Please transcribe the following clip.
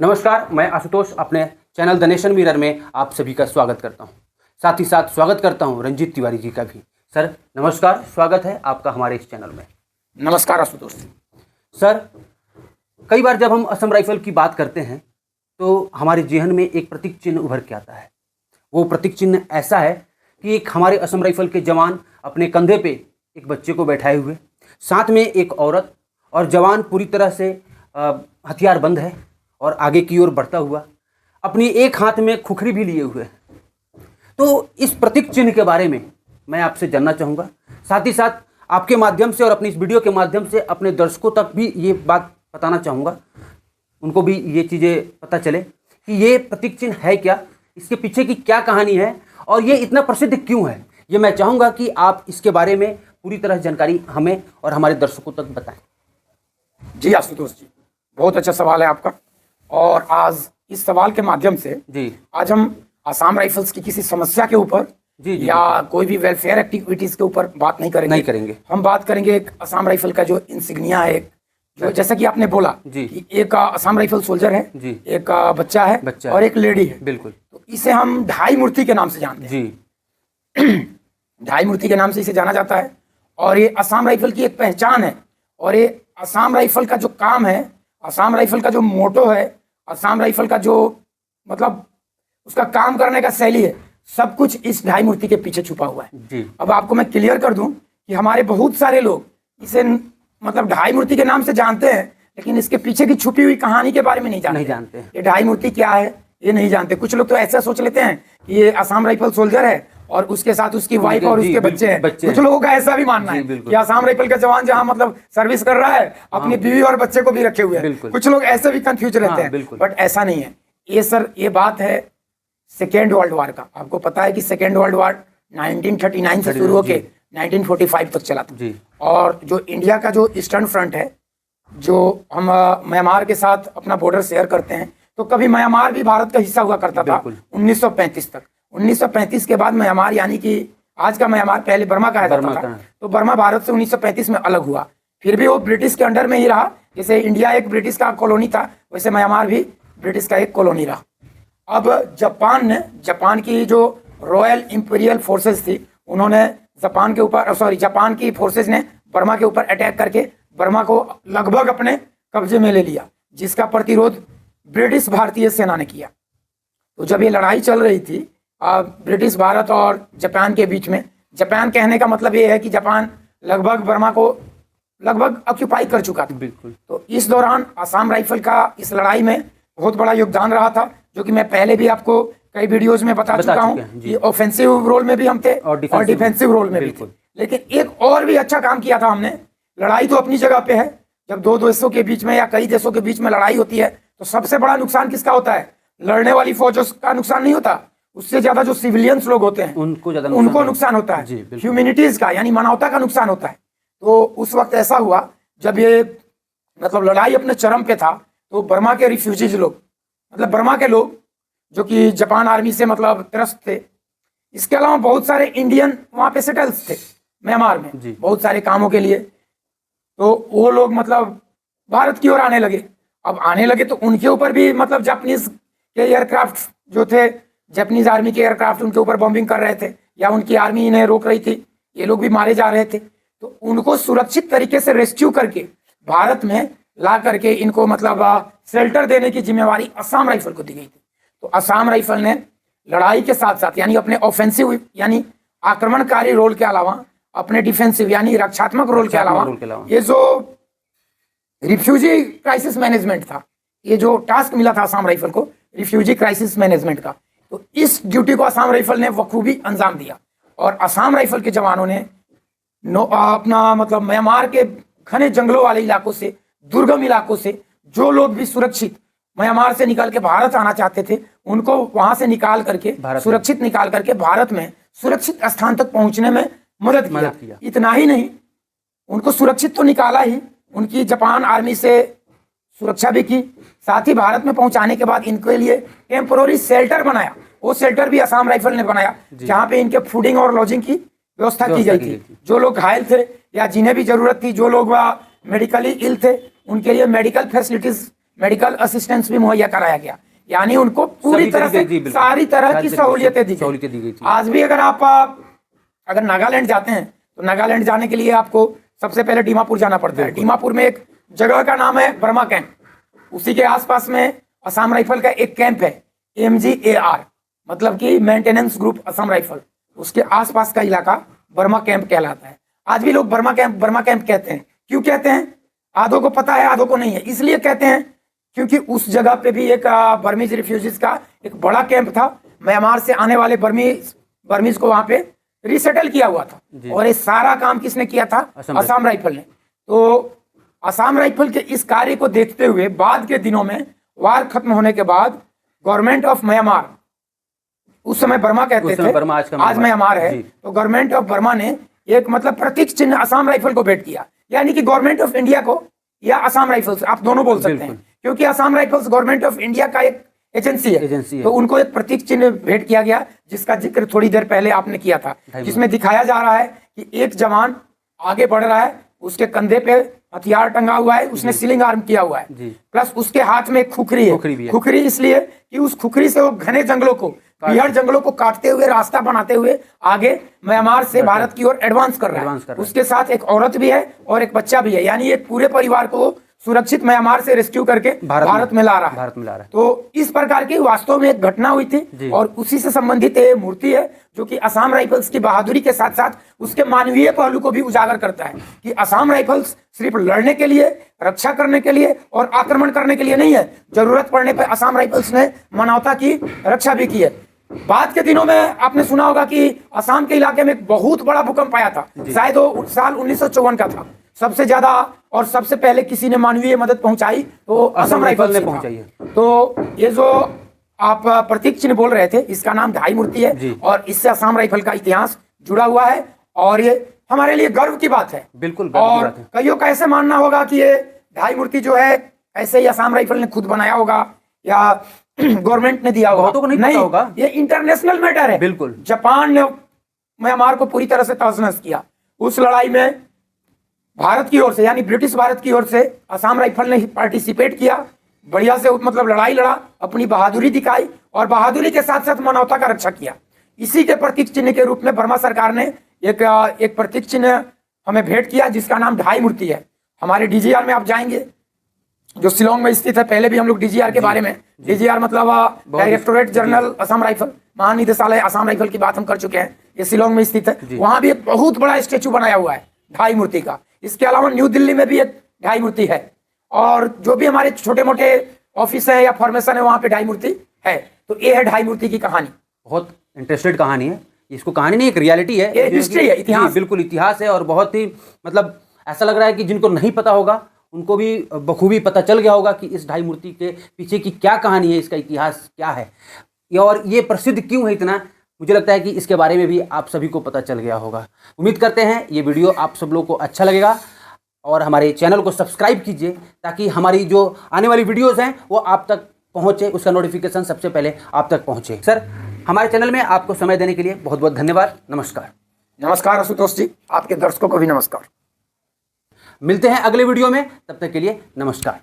नमस्कार, मैं आशुतोष अपने चैनल द नेशन मिरर में आप सभी का स्वागत करता हूं। साथ ही साथ स्वागत करता हूं रंजीत तिवारी जी का भी। सर नमस्कार, स्वागत है आपका हमारे इस चैनल में। नमस्कार आशुतोष। सर, कई बार जब हम असम राइफल की बात करते हैं तो हमारे जेहन में एक प्रतीक चिन्ह उभर के आता है। वो प्रतीक चिन्ह ऐसा है कि एक हमारे असम राइफल के जवान अपने कंधे पे एक बच्चे को बैठाए हुए, साथ में एक औरत, और जवान पूरी तरह से हथियार बंद है और आगे की ओर बढ़ता हुआ अपनी एक हाथ में खुखरी भी लिए हुए है। तो इस प्रतीक चिन्ह के बारे में मैं आपसे जानना चाहूँगा, साथ ही साथ आपके माध्यम से और अपनी इस वीडियो के माध्यम से अपने दर्शकों तक भी ये बात बताना चाहूँगा, उनको भी ये चीज़ें पता चले कि ये प्रतीक चिन्ह है क्या, इसके पीछे की क्या कहानी है और ये इतना प्रसिद्ध क्यों है। ये मैं चाहूँगा कि आप इसके बारे में पूरी तरह जानकारी हमें और हमारे दर्शकों तक बताएं। जी आशुतोष जी, बहुत अच्छा सवाल है आपका। और आज इस सवाल के माध्यम से आज हम आसाम राइफल्स की किसी समस्या के ऊपर या कोई भी वेलफेयर एक्टिविटीज के ऊपर बात नहीं करेंगे। हम बात करेंगे एक आसाम राइफल का जो इंसिग्निया है, जो जैसा कि आपने बोला कि एक आसाम राइफल सोल्जर है, एक बच्चा है और एक लेडी है। बिल्कुल। तो इसे हम ढाई मूर्ति के नाम से जानते हैं। ढाई मूर्ति के नाम से इसे जाना जाता है और ये आसाम राइफल की एक पहचान है। और ये आसाम राइफल का जो काम है, आसाम राइफल का जो मोटो है, आसाम राइफल का जो मतलब उसका काम करने का शैली है, सब कुछ इस ढाई मूर्ति के पीछे छुपा हुआ है। अब आपको मैं क्लियर कर दूं कि हमारे बहुत सारे लोग इसे मतलब ढाई मूर्ति के नाम से जानते हैं, लेकिन इसके पीछे की छुपी हुई कहानी के बारे में नहीं जानते। ये ढाई मूर्ति क्या है ये नहीं जानते। कुछ लोग तो ऐसा सोच लेते हैं कि ये आसाम राइफल सोल्जर है और उसके साथ उसकी वाइफ और उसके बच्चे हैं। कुछ लोगों का ऐसा भी मानना है कि आसाम राइफल का जवान जहां मतलब सर्विस कर रहा है, अपनी बीवी और बच्चे को भी रखे हुए हैं। कुछ लोग ऐसे भी कंफ्यूज रहते हैं, बट ऐसा नहीं है। ये सर ये बात है सेकेंड वर्ल्ड वॉर का। आपको पता है कि सेकेंड वर्ल्ड वॉर 1939 से शुरू होकर 1945 तक चला था। और जो इंडिया का जो ईस्टर्न फ्रंट है, जो हम म्यांमार के साथ अपना बॉर्डर शेयर करते हैं, तो कभी म्यांमार भी भारत का हिस्सा हुआ करता था 1935 तक। 1935 के बाद म्यांमार, यानी कि आज का म्यांमार, पहले बर्मा कहा जाता था, तो बर्मा भारत से 1935 में अलग हुआ। फिर भी वो ब्रिटिश के अंडर में ही रहा। जैसे इंडिया एक ब्रिटिश का कॉलोनी था, वैसे म्यांमार भी ब्रिटिश का एक कॉलोनी रहा। अब जापान की जो रॉयल इंपीरियल फोर्सेस थी, उन्होंने जापान की फोर्सेस ने बर्मा के ऊपर अटैक करके बर्मा को लगभग अपने कब्जे में ले लिया, जिसका प्रतिरोध ब्रिटिश भारतीय सेना ने किया। तो जब ये लड़ाई चल रही थी ब्रिटिश भारत और जापान के बीच में, जापान कहने का मतलब ये है कि जापान लगभग बर्मा को लगभग ऑक्यूपाई कर चुका था। बिल्कुल। तो इस दौरान आसाम राइफल का इस लड़ाई में बहुत बड़ा योगदान रहा था, जो कि मैं पहले भी आपको कई वीडियोस में बता चुका हूँ कि ऑफेंसिव रोल में भी हम थे और डिफेंसिव रोल में भी थे। लेकिन एक और भी अच्छा काम किया था हमने। लड़ाई तो अपनी जगह पे है, जब दो देशों के बीच में या कई देशों के बीच में लड़ाई होती है तो सबसे बड़ा नुकसान किसका होता है? लड़ने वाली फौजों का नुकसान नहीं होता, उससे ज्यादा जो सिविलियंस लोग होते हैं उनको नुकसान होता है। ह्यूमैनिटीज का, यानी मानवता का नुकसान होता है। तो उस वक्त ऐसा हुआ जब ये मतलब लड़ाई अपने चरम पे था, तो बर्मा के रिफ्यूजीज लोग, मतलब बर्मा के लोग जो कि जापान आर्मी से मतलब त्रस्त थे, इसके अलावा बहुत सारे इंडियन वहां पे सेटल्स थे म्यांमार में बहुत सारे कामों के लिए। तो वो लोग मतलब भारत की ओर आने लगे। अब आने लगे तो उनके ऊपर भी मतलब जापानीज के एयरक्राफ्ट जो थे, जापानीज आर्मी के एयरक्राफ्ट उनके ऊपर बॉम्बिंग कर रहे थे या उनकी आर्मी इन्हें रोक रही थी। ये लोग भी मारे जा रहे थे। तो उनको सुरक्षित तरीके से रेस्क्यू करके भारत में ला करके इनको मतलब शेल्टर देने की जिम्मेवारी असम राइफल को दी गई थी। तो असम राइफल ने लड़ाई के साथ साथ, यानी अपने ऑफेंसिव यानी आक्रमणकारी रोल के अलावा, अपने डिफेंसिव यानी रक्षात्मक रोल के अलावा, ये जो रिफ्यूजी क्राइसिस मैनेजमेंट था, ये जो टास्क मिला था असम राइफल को रिफ्यूजी क्राइसिस मैनेजमेंट का, तो इस ड्यूटी को असम राइफल ने बखूबी अंजाम दिया। और असम राइफल के जवानों ने अपना मतलब म्यांमार के घने जंगलों वाले इलाकों से, दुर्गम इलाकों से जो लोग भी सुरक्षित म्यांमार से निकल के भारत आना चाहते थे, उनको वहां से निकाल करके सुरक्षित निकाल करके भारत में सुरक्षित स्थान तक पहुंचने में मदद किया। इतना ही नहीं, उनको सुरक्षित तो निकाला ही, उनकी जापान आर्मी से सुरक्षा भी की, साथ ही भारत में पहुंचाने के बाद इनके लिए टेम्पोररी शेल्टर बनाया। वो शेल्टर भी असम राइफल ने बनाया, जहां पे इनके फूडिंग और लॉजिंग की व्यवस्था की गई थी। जो लोग घायल थे या जिन्हें भी जरूरत थी, जो लोग मेडिकली इल थे, उनके लिए मेडिकल फैसिलिटीज मेडिकल असिस्टेंस भी मुहैया कराया गया, यानी उनको पूरी तरह से सारी तरह की सहूलियतें दी गई थी। आज भी अगर आप अगर नागालैंड जाते हैं तो नागालैंड जाने के लिए आपको सबसे पहले दीमापुर जाना पड़ता है। दीमापुर में एक जगह का नाम है बर्मा कैंप, उसी के आसपास में असम राइफल का एक कैंप है MGAR, मतलब कि मेंटेनेंस ग्रुप असम राइफल, उसके आसपास का इलाका बर्मा कैंप कहलाता है। आज भी लोग बर्मा कैंप कहते हैं। क्यों कहते हैं? आधों को पता है, आधों को नहीं है। इसलिए कहते हैं क्योंकि उस जगह पे भी एक बर्मीज रिफ्यूजीज का एक बड़ा कैंप था। म्यांमार से आने वाले बर्मीज को वहां पे रिसेटल किया हुआ था, और ये सारा काम किसने किया था? असम राइफल ने। तो असम राइफल के इस कार्य को देखते हुए बाद के दिनों में, वार खत्म होने के बाद, गवर्नमेंट ऑफ म्यांमार, उस समय बर्मा कहते थे, आज म्यांमार है, तो गवर्नमेंट ऑफ बर्मा ने एक मतलब प्रतीक चिन्ह असम राइफल को भेंट किया। यानी कि गवर्नमेंट ऑफ इंडिया को या असम राइफल्स, आप दोनों बोल सकते हैं, क्योंकि Assam rifles government of India का एक एजेंसी है। तो उनको एक प्रतीक चिन्ह भेंट किया गया, जिसका जिक्र थोड़ी देर पहले आपने किया था, जिसमें दिखाया जा रहा है कि एक जवान आगे बढ़ रहा है, उसके कंधे पे हथियार टंगा हुआ है, उसने सीलिंग आर्म किया हुआ है, प्लस उसके हाथ में एक खुखरी है। खुखरी इसलिए कि उस खुखरी से वो घने जंगलों को, बिहार जंगलों को काटते हुए, रास्ता बनाते हुए आगे म्यांमार से भारत की ओर एडवांस कर रहा है। उसके साथ एक औरत भी है और एक बच्चा भी है, यानी एक पूरे परिवार को सुरक्षित म्यांमार से रेस्क्यू करके भारत में ला रहा है। तो इस प्रकार की वास्तव में एक घटना हुई थी, और उसी से संबंधित ये मूर्ति है, जो कि असम राइफल्स की बहादुरी के साथ साथ उसके मानवीय पहलू को भी उजागर करता है कि असम राइफल्स सिर्फ लड़ने के लिए, रक्षा करने के लिए और आक्रमण करने के लिए नहीं है, जरूरत पड़ने पर असम राइफल्स ने मानवता की रक्षा भी की है। बाद के दिनों में आपने सुना होगा कि असम के इलाके में एक बहुत बड़ा भूकंप आया था, शायद वो साल 1954 का था। सबसे ज्यादा और सबसे पहले किसी ने मानवीय मदद पहुंचाई तो असम राइफल ने पहुंचाई है। तो ये जो आप प्रतीक चिन्ह बोल रहे थे, इसका नाम ढाई मूर्ति है, और इससे असम राइफल का इतिहास जुड़ा हुआ है, और ये हमारे लिए गर्व की बात है। बिल्कुल। और कईयों का ऐसे मानना होगा कि ये ढाई मूर्ति जो है ऐसे ही असम राइफल ने खुद बनाया होगा या गवर्नमेंट ने दिया होगा, तो नहीं होगा। ये इंटरनेशनल मैटर है। बिल्कुल। जापान ने म्यांमार को पूरी तरह से तहस-नहस किया। उस लड़ाई में भारत की ओर से, यानी ब्रिटिश भारत की ओर से असम राइफल ने पार्टिसिपेट किया, बढ़िया से मतलब लड़ाई लड़ा, अपनी बहादुरी दिखाई, और बहादुरी के साथ साथ मानवता का रक्षा किया। इसी के प्रतीक चिन्ह के रूप में बर्मा सरकार ने एक प्रतीक चिन्ह हमें भेंट किया, जिसका नाम ढाई मूर्ति है। हमारे DGR में आप जाएंगे, जो शिलोंग में स्थित है। पहले भी हम लोग DGR के बारे में, DGR मतलब डायरेक्टोरेट जनरल असम राइफल, महानिदेशालय असम राइफल की बात हम कर चुके हैं। ये शिलोंग में स्थित है। वहां भी एक बहुत बड़ा स्टेचू बनाया हुआ है ढाई मूर्ति का। इसके अलावा न्यू दिल्ली में भी एक ढाई मूर्ति है, और जो भी हमारे छोटे मोटे ऑफिस है या फॉर्मेशन है, वहां पे ढाई मूर्ति है। तो ये है ढाई मूर्ति की कहानी। बहुत इंटरेस्टेड कहानी है। इसको कहानी नहीं, एक रियलिटी है, ये हिस्ट्री है, इतिहास। बिल्कुल इतिहास है, और बहुत ही मतलब ऐसा लग रहा है कि जिनको नहीं पता होगा उनको भी बखूबी पता चल गया होगा कि इस ढाई मूर्ति के पीछे की क्या कहानी है, इसका इतिहास क्या है, और ये प्रसिद्ध क्यों है इतना। मुझे लगता है कि इसके बारे में भी आप सभी को पता चल गया होगा। उम्मीद करते हैं ये वीडियो आप सब लोगों को अच्छा लगेगा, और हमारे चैनल को सब्सक्राइब कीजिए, ताकि हमारी जो आने वाली वीडियोज़ हैं वो आप तक पहुँचे, उसका नोटिफिकेशन सबसे पहले आप तक पहुँचे। सर, हमारे चैनल में आपको समय देने के लिए बहुत बहुत धन्यवाद। नमस्कार। नमस्कार आशुतोष जी, आपके दर्शकों को भी नमस्कार। मिलते हैं अगले वीडियो में, तब तक के लिए नमस्कार।